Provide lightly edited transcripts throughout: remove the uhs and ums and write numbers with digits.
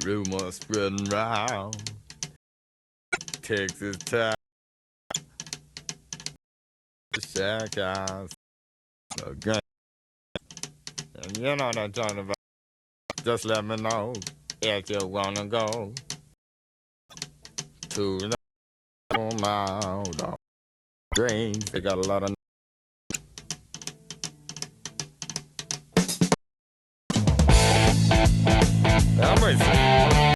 Rumors spreading round Texas town, the shack house, the gun. And you know what I'm talking about. Just let me know if you wanna go to the Mount Greens. They got a lot of. I'm racing.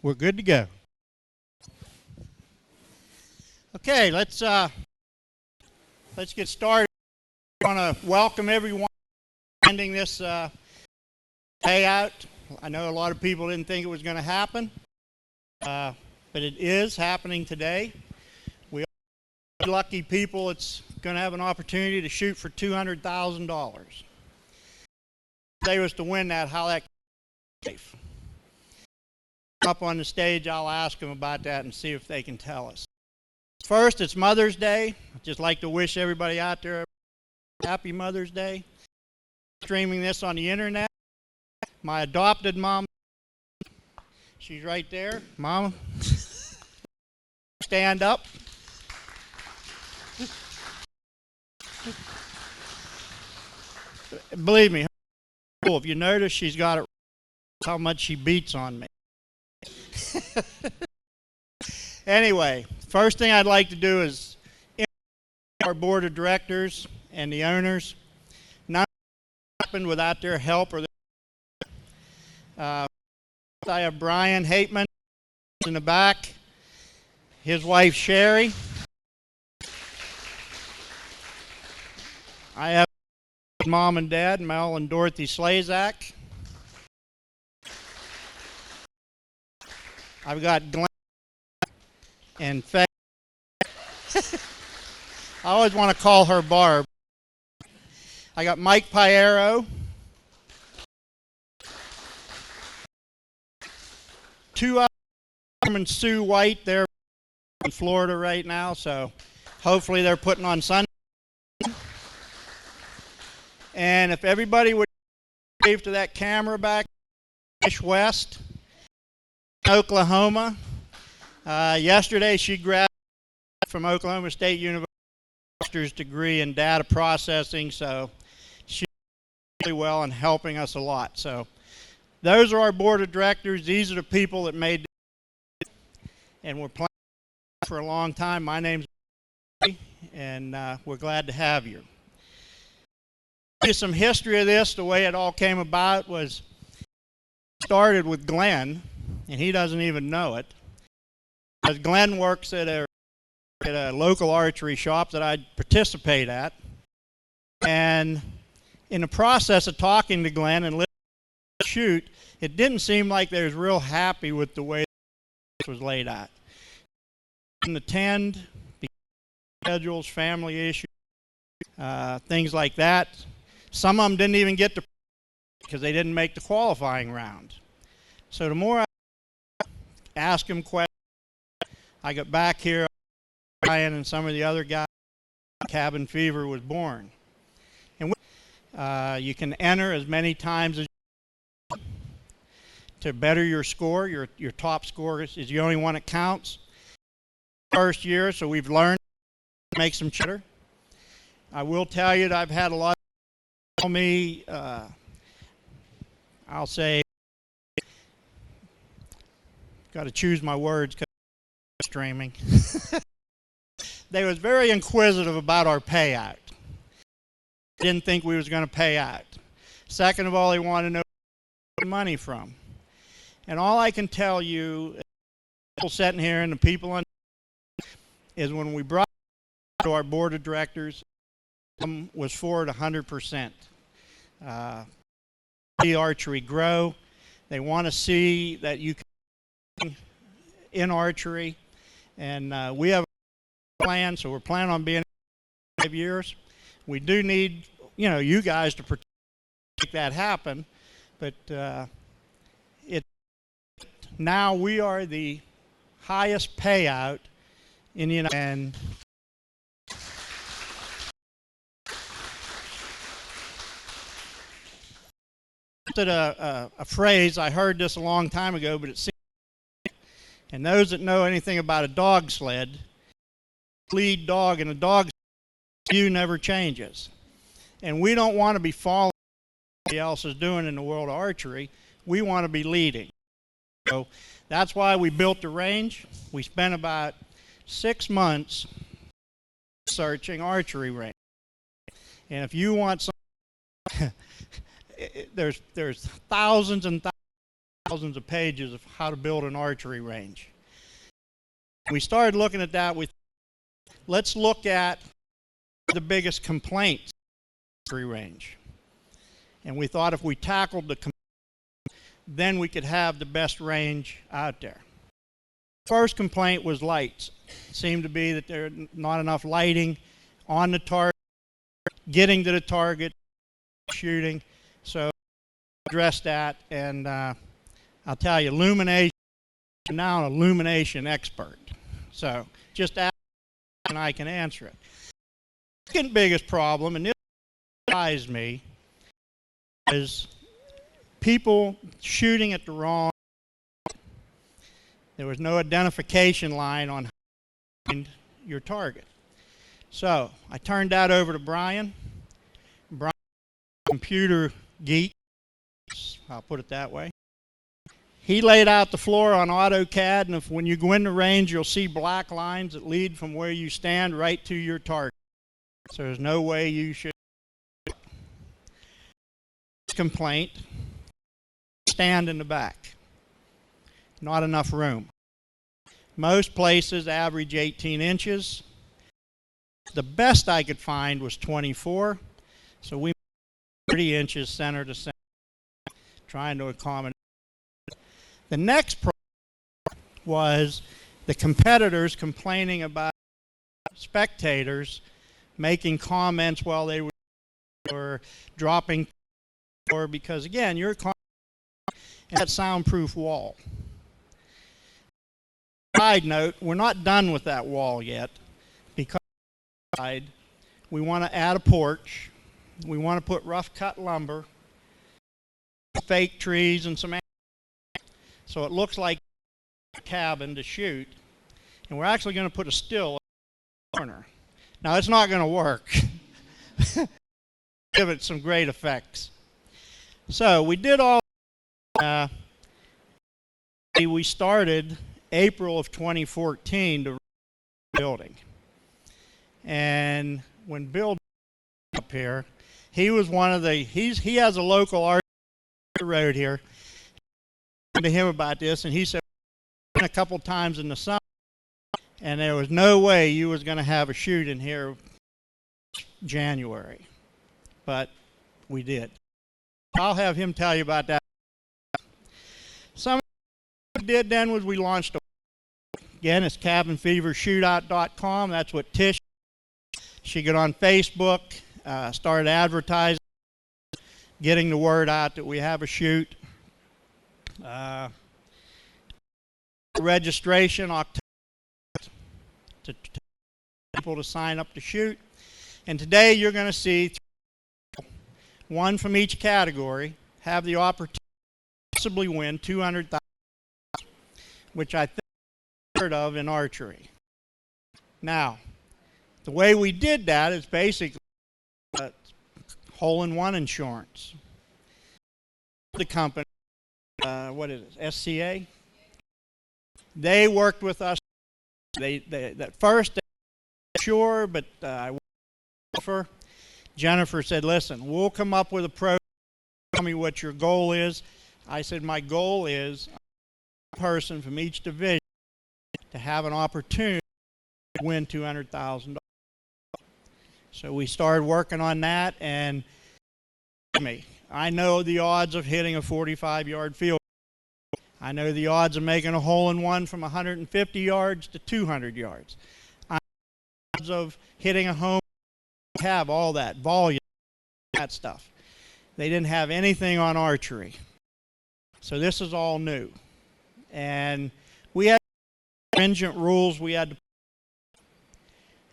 We're good to go. Okay, let's get started. I want to welcome everyone attending this payout. I know a lot of people didn't think it was going to happen, but it is happening today. We are lucky people that's going to have an opportunity to shoot for $200,000. If they was to win that, how that safe. Up on the stage, I'll ask them about that and see if they can tell us. First, it's Mother's Day. I'd just like to wish everybody out there a happy Mother's Day. Streaming this on the internet. My adopted mom, she's right there. Mama, stand up. Believe me, if you notice, she's got it how much she beats on me. Anyway, first thing I'd like to do is introduce our board of directors and the owners. None of it happened without their help or I have Brian Hateman in the back, his wife Sherry. I have mom and dad, Mel and Dorothy Slazak. I've got Glenn and Faye. I always want to call her Barb. I got Mike Piero. Two and Sue White. They're in Florida right now, so hopefully they're putting on sun. And if everybody would wave to that camera back, West, Oklahoma. Yesterday she graduated from Oklahoma State University, master's degree in data processing, so she's really well and helping us a lot. So those are our board of directors. These are the people that made it, and we're planning for a long time. My name's and we're glad to have you. Some history of this. The way it all came about was started with Glenn, and he doesn't even know it. Because Glenn works at a local archery shop that I participate at, and in the process of talking to Glenn and listening to shoot, it didn't seem like they was real happy with the way this was laid out. Didn't attend, schedules, family issues, things like that. Some of them didn't even get to because they didn't make the qualifying round. So the more I asked him questions, I got back here, Brian and some of the other guys, Cabin Fever was born. And you can enter as many times as you to better your score. Your top score is the only one that counts. First year, so we've learned to make some cheddar. I will tell you that I've had a lot of tell me, I'll say, got to choose my words because I'm streaming. They was very inquisitive about our payout. Didn't think we was going to pay out. Second of all, they wanted to know where the money from. And all I can tell you, people sitting here and the people on, is when we brought it to our board of directors, was for it 100%. See archery grow. They want to see that you can in archery, and we have a plan, so we're planning on being 5 years. We do need, you guys to make that happen, but now we are the highest payout in the United States. And a phrase, I heard this a long time ago, but it seems, and those that know anything about a dog sled, lead dog in a dog sled never changes. And we don't want to be following what everybody else is doing in the world of archery. We want to be leading. So that's why we built the range. We spent about 6 months searching archery range. And if you want some, there's thousands and thousands thousands of pages of how to build an archery range. We started looking at that. Let's look at the biggest complaints in the archery range. And we thought if we tackled the then we could have the best range out there. First complaint was lights. It seemed to be that there's not enough lighting on the target, getting to the target, shooting. So address that, and I'll tell you, illumination, I'm now an illumination expert. So just ask and I can answer it. The second biggest problem, and this surprised me, is people shooting at the wrong. There was no identification line on how to find your target. So I turned that over to Brian. Brian, computer geek, I'll put it that way. He laid out the floor on AutoCAD, and when you go in the range, you'll see black lines that lead from where you stand right to your target. So there's no way you should. Complaint, stand in the back. Not enough room. Most places average 18 inches. The best I could find was 24, so we made 30 inches center to center, trying to accommodate. The next problem was the competitors complaining about spectators making comments while they were dropping, or because again, you're in that soundproof wall. Side note, we're not done with that wall yet, because we want to add a porch. We want to put rough cut lumber, fake trees, and some so it looks like a cabin to shoot. And we're actually going to put a still in the corner. Now it's not going to work. Give it some great effects. So we did all. We started April of 2014 to building. And when Bill up here, he was one of the, he has a local art road here. I talked to him about this, and he said a couple times in the summer, and there was no way you was going to have a shoot in here January, but we did. I'll have him tell you about that. Some of what we did then was we launched again, it's cabinfevershootout.com. That's what Tish. She got on Facebook, started advertising, getting the word out that we have a shoot. Registration October to people to sign up to shoot. And today you're going to see one from each category have the opportunity to possibly win $200,000, which I think I've heard of in archery. Now, the way we did that is basically hole-in-one insurance. The company, what is it, SCA? They worked with us. They at first they weren't sure, but I offer. Jennifer said, "Listen, we'll come up with a program. Tell me what your goal is." I said, "My goal is a person from each division to have an opportunity to win $200,000." So we started working on that, and I know the odds of hitting a 45-yard field. I know the odds of making a hole-in-one from 150 yards to 200 yards. I know the odds of hitting a home, have all that volume, that stuff. They didn't have anything on archery. So this is all new. And we had stringent rules we had to,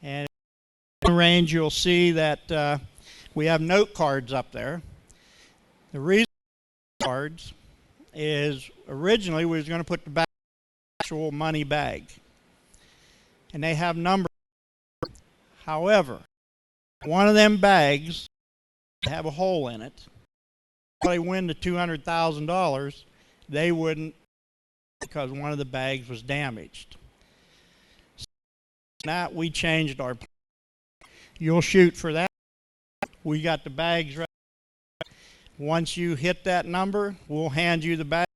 and in the range you'll see that we have note cards up there. The reason cards is originally we was going to put the actual money bag, and they have numbers. However, one of them bags have a hole in it. If they win the $200,000, they wouldn't, because one of the bags was damaged. So now we changed our plan. You'll shoot for that. We got the bags right. Once you hit that number, we'll hand you the bag.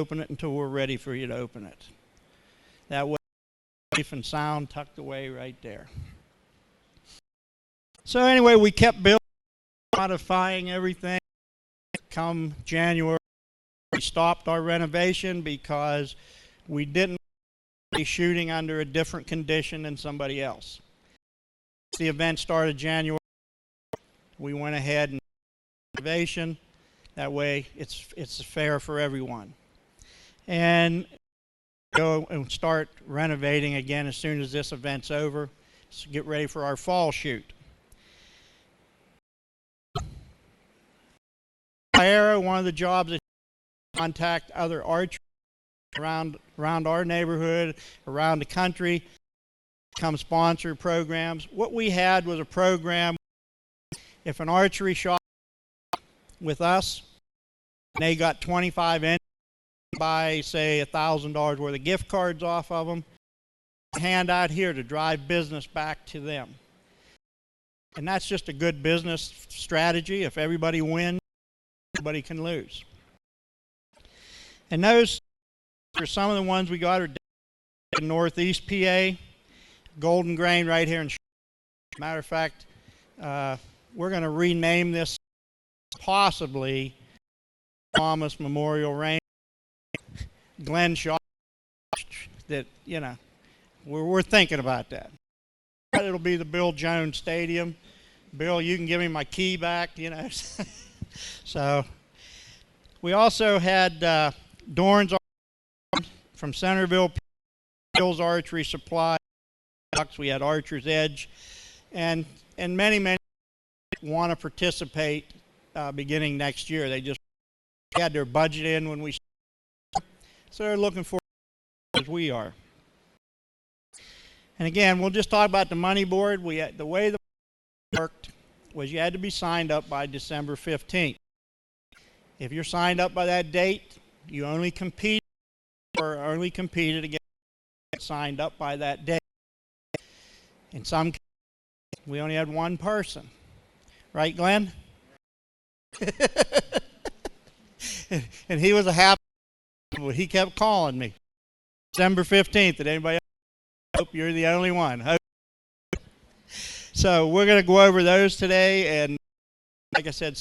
open it until we're ready for you to open it. That way, safe and sound, tucked away right there. So anyway, we kept building, modifying everything. Come January, we stopped our renovation because we didn't be shooting under a different condition than somebody else. The event started January. We went ahead and renovation. That way, it's fair for everyone. And go and start renovating again as soon as this event's over. So get ready for our fall shoot. One of the jobs is to contact other archers around our neighborhood, around the country, come sponsor programs. What we had was a program, if an archery shop with us, and they got 25 in, buy, say, $1,000 worth of gift cards off of them, hand out here to drive business back to them. And that's just a good business strategy. If everybody wins, everybody can lose. And those are some of the ones we got are in Northeast PA, Golden Grain right here in matter of fact, we're going to rename this possibly Thomas Memorial Range. Glenn Shaw, that, you know, we're thinking about that. It'll be the Bill Jones Stadium. Bill, you can give me my key back, you know. So we also had Dorn's from Centerville, Bill's Archery Supply. We had Archer's Edge, and many want to participate beginning next year. They just had their budget in when we started, so they're looking for as we are. And again, we'll just talk about the money board. The way the worked was you had to be signed up by December 15th. If you're signed up by that date, you only competed against signed up by that date. In some cases, we only had one person. Right, Glenn? And he was a happy, he kept calling me. December 15th, did anybody else? Hope you're the only one. So we're going to go over those today, and like I said,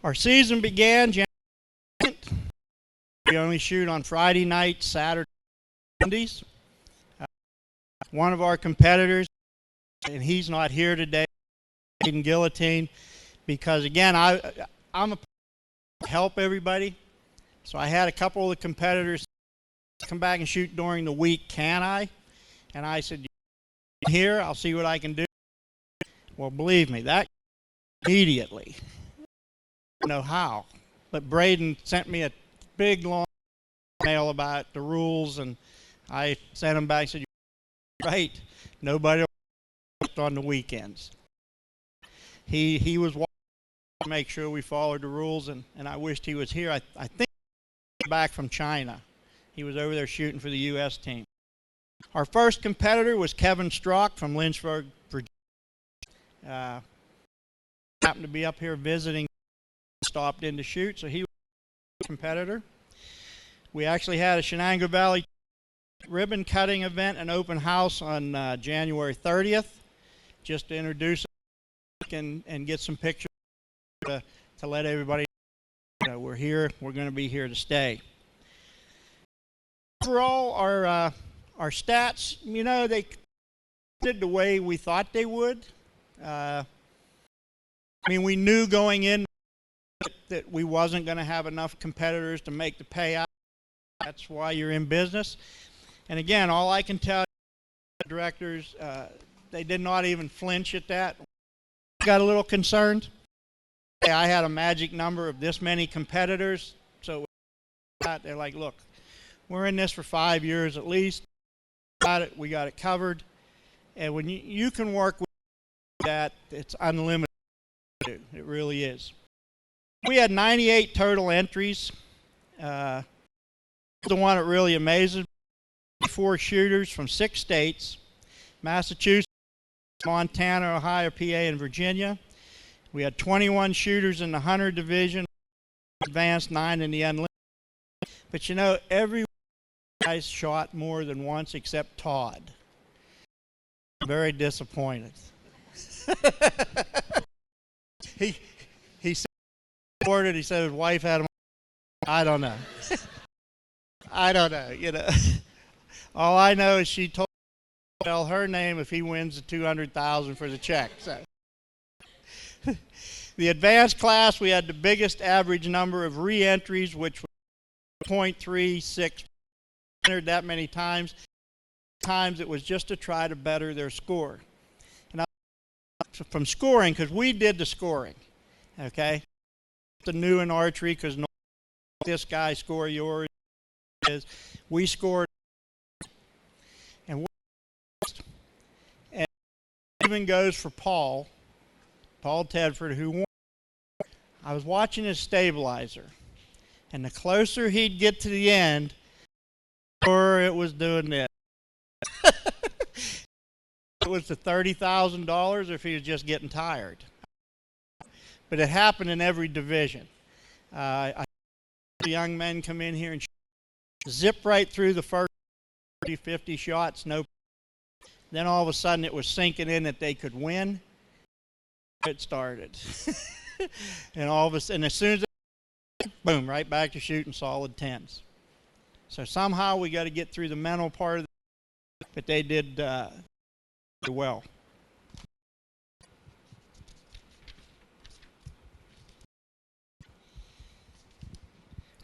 our season began January 2nd. We only shoot on Friday nights, Saturday, Sundays. One of our competitors, and he's not here today, in Guillotine, because again, I'm a help everybody. So I had a couple of the competitors come back and shoot during the week. Can I? And I said, here, I'll see what I can do. Well, believe me, that immediately. I don't know how, but Braden sent me a big long email about the rules, and I sent him back and said, right, nobody on the weekends. He was watching to make sure we followed the rules, and I wished he was here. I think he was back from China. He was over there shooting for the U.S. team. Our first competitor was Kevin Strock from Lynchburg, Virginia. Happened to be up here visiting, stopped in to shoot, so he was a competitor. We actually had a Shenango Valley ribbon cutting event and open house on January 30th, just to introduce and get some pictures to let everybody know we're here. We're going to be here to stay. Overall, our stats, you know, they did the way we thought they would. I mean, we knew going in that we wasn't going to have enough competitors to make the payout. That's why you're in business. And again, all I can tell you, directors, they did not even flinch at that. Got a little concerned. I had a magic number of this many competitors, so they're like, look, we're in this for 5 years at least. We got it covered. And when you can work with that, it's unlimited. It really is. We had 98 total entries. the one that really amazes me. 4 shooters from 6 states: Massachusetts, Montana, Ohio, PA, and Virginia. We had 21 shooters in the hunter division, advanced, 9 in the unlimited. But you know, every guy shot more than once except Todd. I'm very disappointed. he said he said his wife had him. I don't know. I don't know. You know, all I know is she told me to tell her name if he wins the $200,000 for the check. So, the advanced class, we had the biggest average number of re-entries, which was 0.36. Entered that many times. Times it was just to try to better their score. And from scoring, because we did the scoring, okay? The new in archery, because no this guy score yours is. We scored, and even goes for Paul Tedford, who won. I was watching his stabilizer, and the closer he'd get to the end, the more it was doing this. It was the $30,000, or if he was just getting tired. But it happened in every division. I had young men come in here and zip right through the first 40, 50 shots. No. Then all of a sudden it was sinking in that they could win. It started. And all of a sudden, as soon as boom, right back to shooting solid 10s. So somehow we got to get through the mental part of it, but they did well.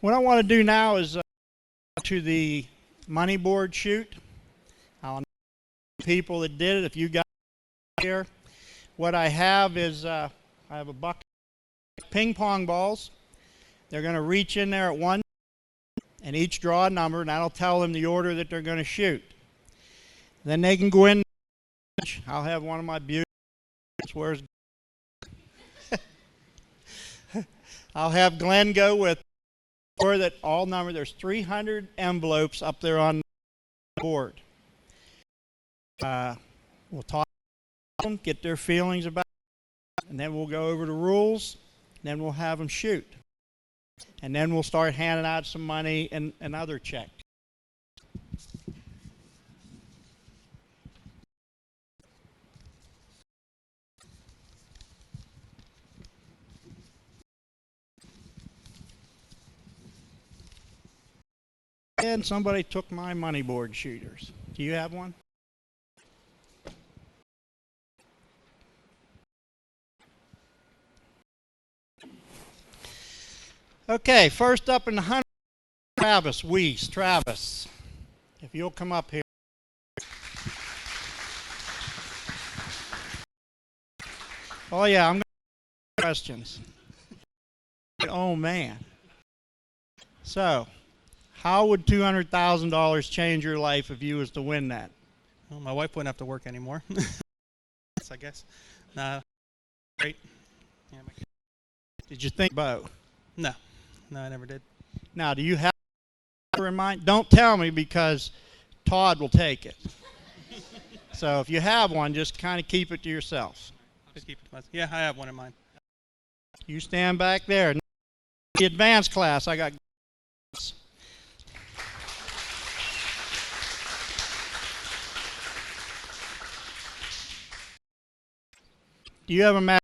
What I want to do now is to the money board shoot. I'll know people that did it. If you got here, what I have is I have a bucket of ping pong balls. They're going to reach in there at one and each draw a number, and that'll tell them the order that they're going to shoot. Then they can go in. I'll have one of my beautiful. Where's I'll have Glenn go with or that all number. There's 300 envelopes up there on the board. We'll talk to them, get their feelings about it, and then we'll go over the rules, and then we'll have them shoot. And then we'll start handing out some money and other checks. And somebody took my money board shooters. Do you have one? Okay, first up in the 100, Travis Weiss. Travis, if you'll come up here. Oh yeah, I'm going to ask questions. Oh man. So, how would $200,000 change your life if you was to win that? Well, my wife wouldn't have to work anymore. I guess. Great. Yeah, Did you think about? No, I never did. Now, do you have a number in mind? Don't tell me because Todd will take it. So if you have one, just kind of keep it to yourself. Just keep it to myself. Yeah, I have one in mind. You stand back there. The advanced class, I got. Do you have a match?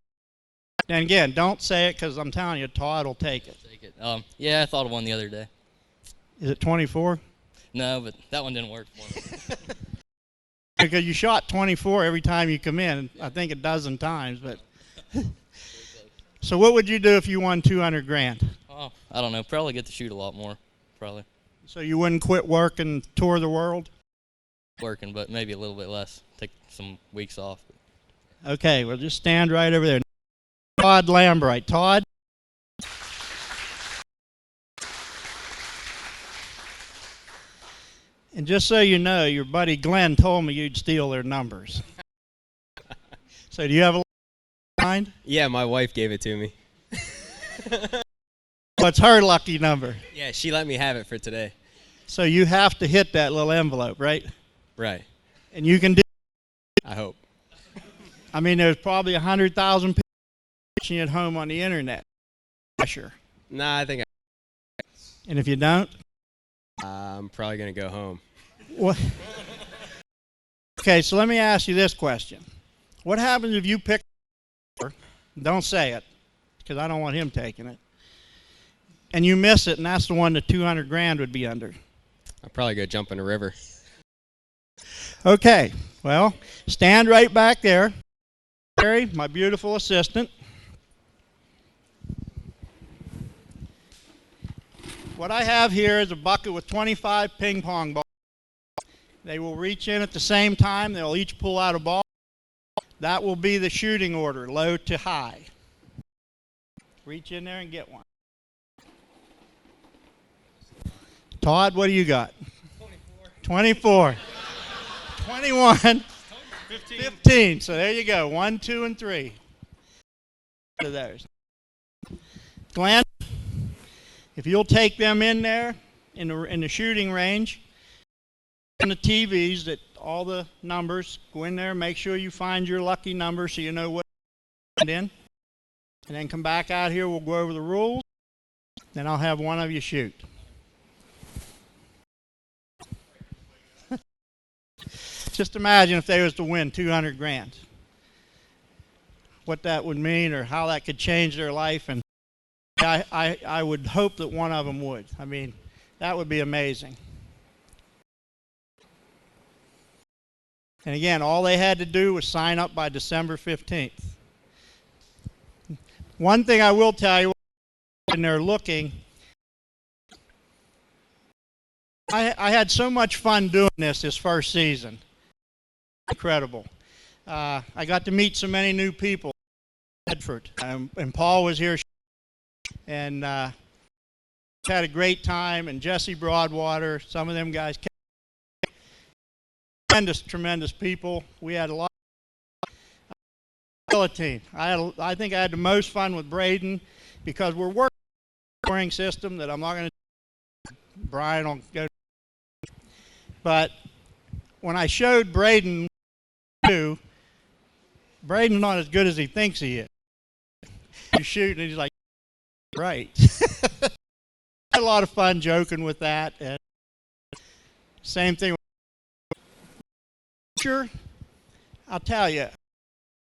And again, don't say it because I'm telling you, Todd will take it. Take it. Yeah, I thought of one the other day. Is it 24? No, but that one didn't work for me. Because you shot 24 every time you come in. I think a dozen times, but. So what would you do if you won 200 grand? Oh, I don't know. Probably get to shoot a lot more. Probably. So you wouldn't quit work and tour the world? Working, but maybe a little bit less. Take some weeks off. Okay, well just stand right over there. Todd Lambright. Todd? And just so you know, your buddy Glenn told me you'd steal their numbers. So do you have a mind? Yeah, my wife gave it to me. What's her lucky number? Yeah, she let me have it for today. So you have to hit that little envelope, right? Right. And you can do. I hope. I mean, there's probably 100,000 people watching at home on the internet. Pressure. Nah, I think And if you don't, I'm probably going to go home. what? Okay, so let me ask you this question. What happens if you pick, don't say it, because I don't want him taking it, and you miss it, and that's the one that 200 grand would be under? I'll probably go jump in a river. Okay, well, stand right back there. Terry, my beautiful assistant. What I have here is a bucket with 25 ping pong balls. They will reach in at the same time. They'll each pull out a ball. That will be the shooting order, low to high. Reach in there and get one. Todd, what do you got? 24. 21. 15. So there you go. 1, 2, and 3. To those. Glenn, if you'll take them in there in the shooting range, on the TVs, that all the numbers, go in there, make sure you find your lucky number so you know what to in. And then come back out here, we'll go over the rules. Then I'll have one of you shoot. Just imagine if they was to win 200 grand. What that would mean or how that could change their life. And I would hope that one of them would. I mean, that would be amazing. And again, all they had to do was sign up by December 15th. One thing I will tell you, when they're looking, I had so much fun doing this first season. Incredible. I got to meet so many new people in Bedford. And Paul was here, and had a great time, and Jesse Broadwater, some of them guys came. Tremendous people. We had a lot of team. I think I had the most fun with Braden because we're working on a scoring system that I'm not going to. Brian will go. But when I showed Braden, Braden's not as good as he thinks he is. You shoot, and he's like, right. Had a lot of fun joking with that. And same thing. I'll tell you,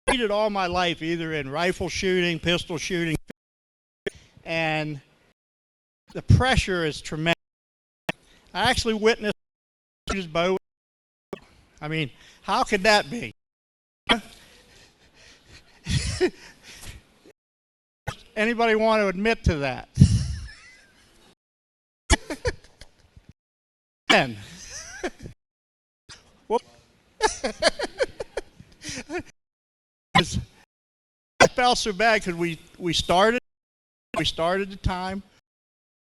I did all my life either in rifle shooting, pistol shooting, and the pressure is tremendous. I actually witnessed his bow. I mean, how could that be? Anybody want to admit to that? And I felt so bad because we started the time.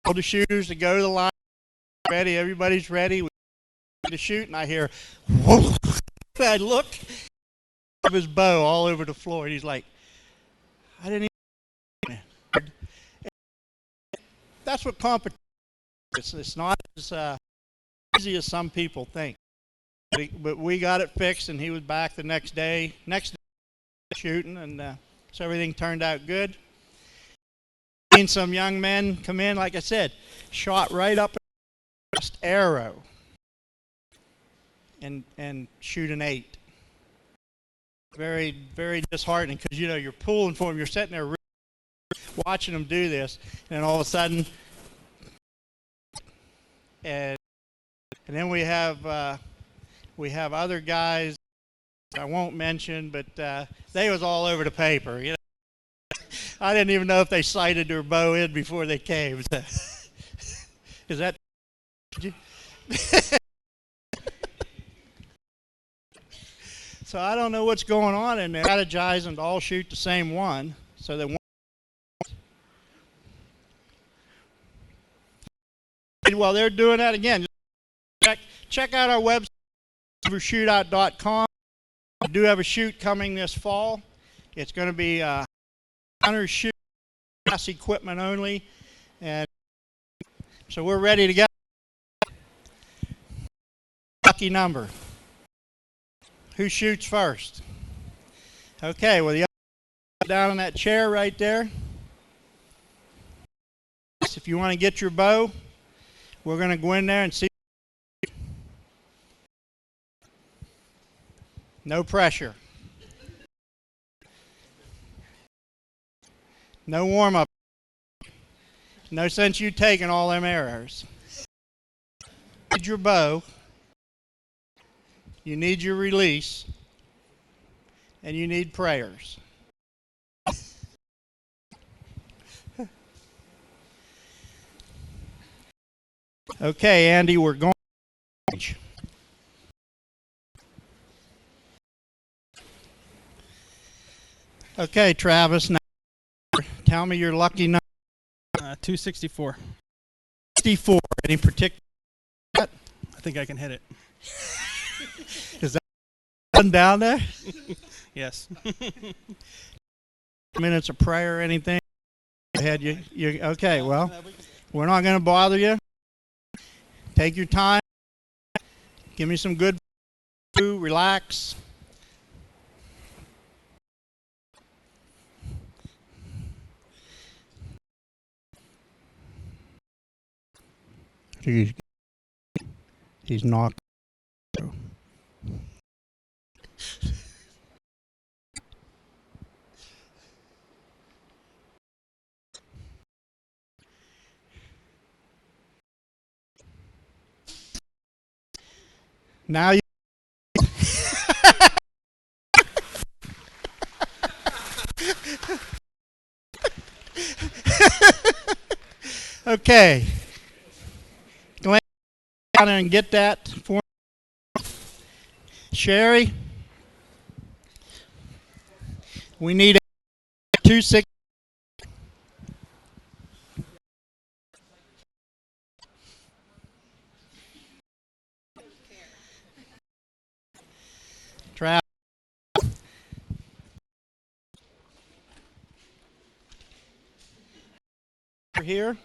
All the shooters to go to the line, ready. Everybody's ready. We to shoot, and I hear, whoa. I look of his bow all over the floor, and he's like, I didn't even. That's what competition is. It's not as easy as some people think. But we got it fixed, and he was back the next day shooting, and so everything turned out good. Seen some young men come in, like I said, shot right up the arrow and shoot an 8. Very, very disheartening because, you're pulling for them. You're sitting there watching them do this, and then all of a sudden, and then we have other guys I won't mention, but they was all over the paper. I didn't even know if they sighted their bow in before they came. So. Is that? So I don't know what's going on in there. Strategizing to all shoot the same one, so that one. While they're doing that again, check out our website, fevershootout.com. We do have a shoot coming this fall. It's going to be hunter shoot, class equipment only, and so we're ready to go. lucky number. Who shoots first? Okay, well, the other down in that chair right there. If you want to get your bow, we're going to go in there and see. No pressure. No warm-up. No sense you taking all them arrows. You need your bow. You need your release. And you need prayers. Okay, Andy, we're going. Okay, Travis, now tell me your lucky number. 264. 64. Any particular? I think I can hit it. Is that one down there? Yes. Minutes of prayer or anything? Ahead, you okay? Well, we're not going to bother you. Take your time. Give me some good food. Relax. He's not. Now you. Okay. Go down and get that for me. Sherry. We need a 260. Trap. Here.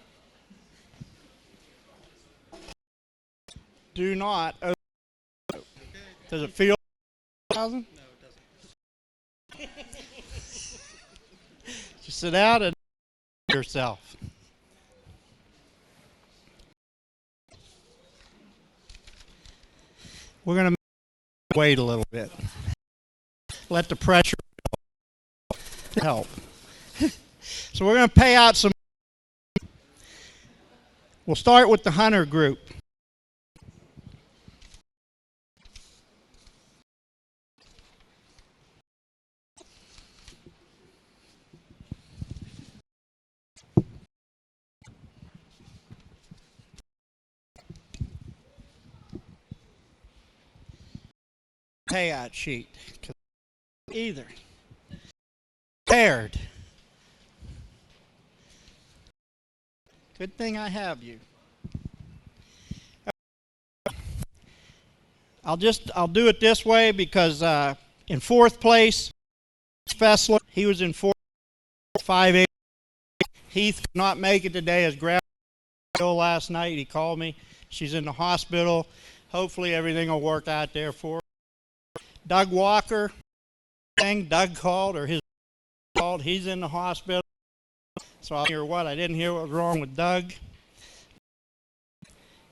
Do not. Does it feel 1,000? No, it doesn't. Just sit out and yourself. We're going to wait a little bit. Let the pressure help. So we're going to pay out some. We'll start with the hunter group. Payout sheet. Either. Paired. Good thing I have you. I'll do it this way because in fourth place, Fessler, he was in 5'8". Heath could not make it today. His grandma was ill last night. He called me. She's in the hospital. Hopefully everything will work out there for her. Doug Walker, Doug called, or his called. He's in the hospital. So I'll hear what? I didn't hear what was wrong with Doug.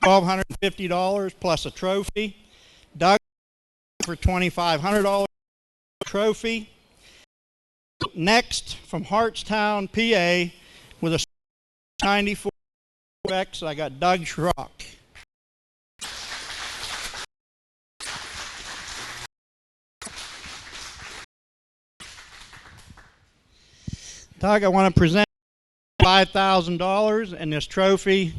$1,250 plus a trophy. Doug for $2,500 trophy. Next, from Hartstown, PA, with a 94 X, I got Doug Schrock. Doug, I want to present $5,000 and this trophy.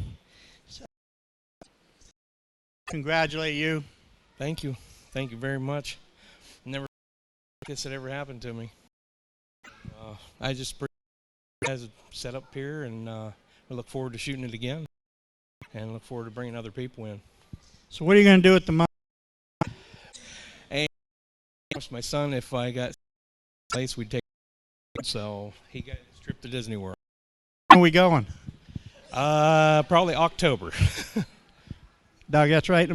Congratulate you. Thank you. Thank you very much. Never this had ever happened to me. I just has it set up here, and I look forward to shooting it again, and look forward to bringing other people in. So what are you going to do with the money? And my son, if I got place, we'd take. So he got his trip to Disney World. Where are we going? Probably October. Doug, that's right.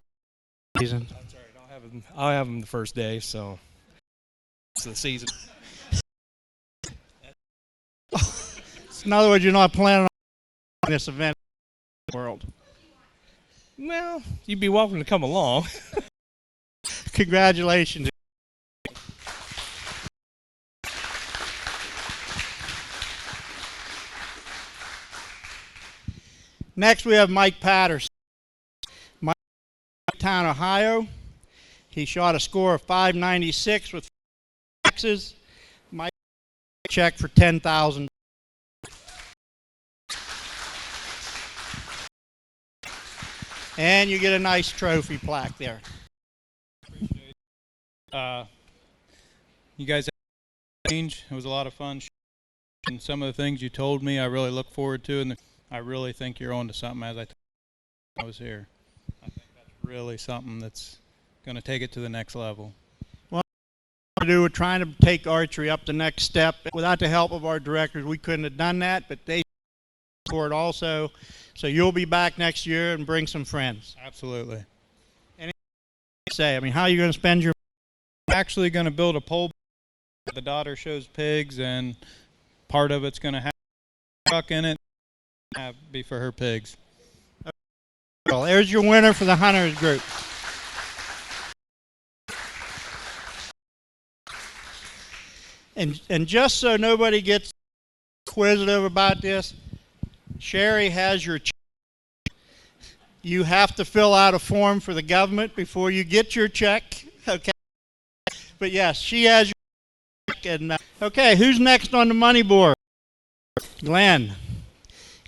Season. That's right. I'll have them the first day, so it's the season. In other words, you're not planning on this event in the world. Well, you'd be welcome to come along. Congratulations. Next, we have Mike Patterson. Mike, town, Ohio. He shot a score of 596 with X's. Mike check for $10,000. And you get a nice trophy plaque there. You guys had change. It was a lot of fun. And some of the things you told me, I really look forward to, and I really think you're on to something. As I was here, I think that's really something that's going to take it to the next level. Well, we're trying to take archery up the next step. Without the help of our directors, we couldn't have done that, but they support also. So you'll be back next year and bring some friends. Absolutely. Anything to say? I mean, how are you going to spend your? Actually, going to build a pole. The daughter shows pigs, and part of it's going to have a truck in it. Be for her pigs. Well, there's your winner for the hunters group. And just so nobody gets inquisitive about this, Sherry has your check. You have to fill out a form for the government before you get your check. Okay. But yes, she has your check. And okay, who's next on the money board? Glenn.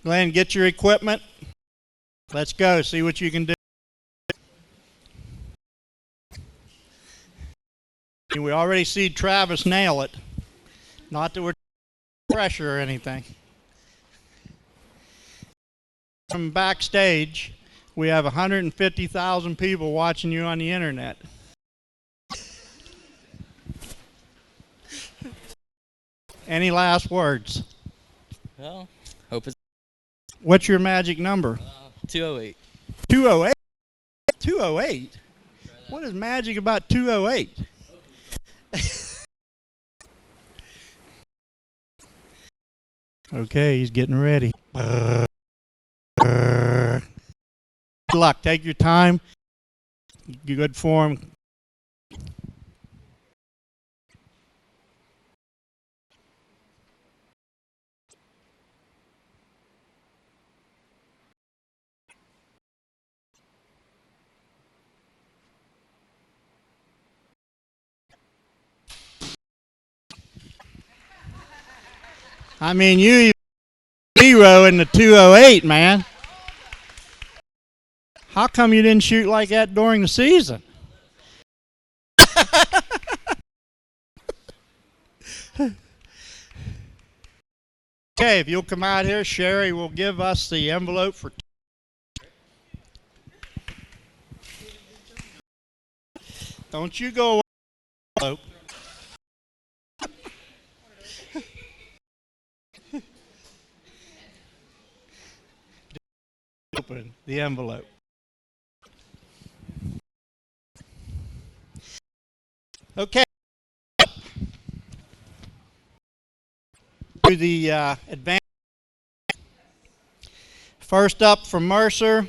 Glenn, get your equipment. Let's go. See what you can do. We already see Travis nail it. Not that we're pressure or anything. From backstage, we have 150,000 people watching you on the internet. Any last words? Well, hope it's What's your magic number? 208. 208? 208? What is magic about 208? Okay, he's getting ready. Good luck. Take your time. Good form. I mean, you zero in the 208, man. How come you didn't shoot like that during the season? Okay, if you'll come out here, Sherry will give us the envelope for. Don't you go away. Open the envelope. Okay. To the advance. First up from Mercer,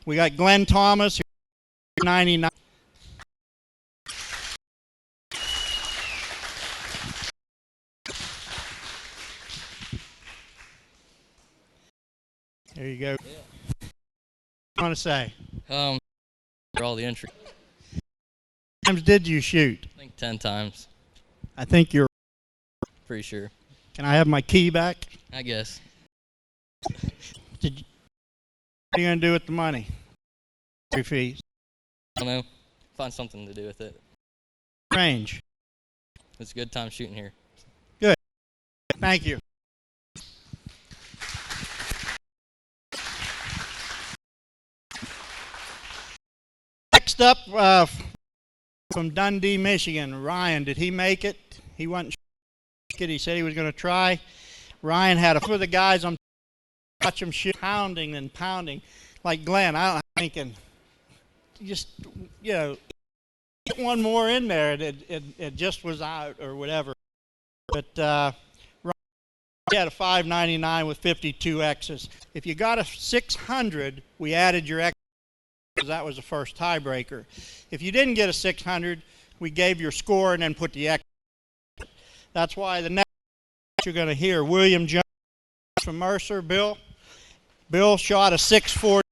we got Glenn Thomas, 99. There you go. Yeah. What do you want to say? For all the entry. How many times did you shoot? I think 10 times. I think you're. Pretty sure. Can I have my key back? I guess. What are you going to do with the money? Your fees. I don't know. Find something to do with it. Range. It's a good time shooting here. Good. Thank you. Next up, from Dundee, Michigan, Ryan. Did he make it? He wasn't sure. He said he was going to try. Ryan had for the guys. I'm watch him shoot, pounding and pounding, like Glenn. I'm thinking, just get one more in there, and it just was out or whatever. But we had a 599 with 52 X's. If you got a 600, we added your X because that was the first tiebreaker. If you didn't get a 600, we gave your score and then put the X. That's why the next you're going to hear, William Jones from Mercer, Bill. Bill shot a 640.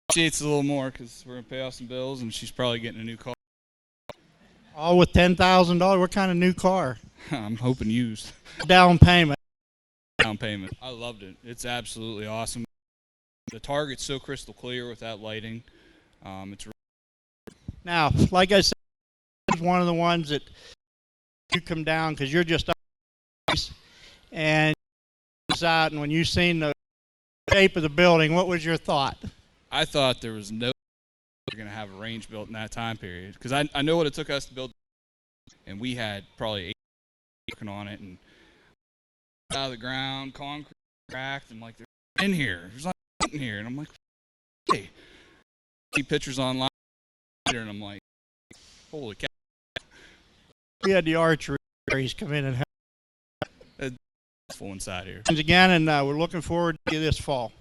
Appreciates a little more because we're gonna pay off some bills, and she's probably getting a new car. All with $10,000. What kind of new car? I'm hoping used. Down payment. Down payment. I loved it. It's absolutely awesome. The target's so crystal clear with that lighting. It's Now, like I said, it's one of the ones that you come down because you're just up and it's out. And when you seen the shape of the building, what was your thought? I thought there was no way we're gonna have a range built in that time period because I know what it took us to build, and we had probably 8 working on it and out of the ground, concrete cracked, and like they're in here. There's not in here, and I'm like, hey, see pictures online, and I'm like, holy cow. We had the archery series come in and help Full inside here. again, and we're looking forward to this fall.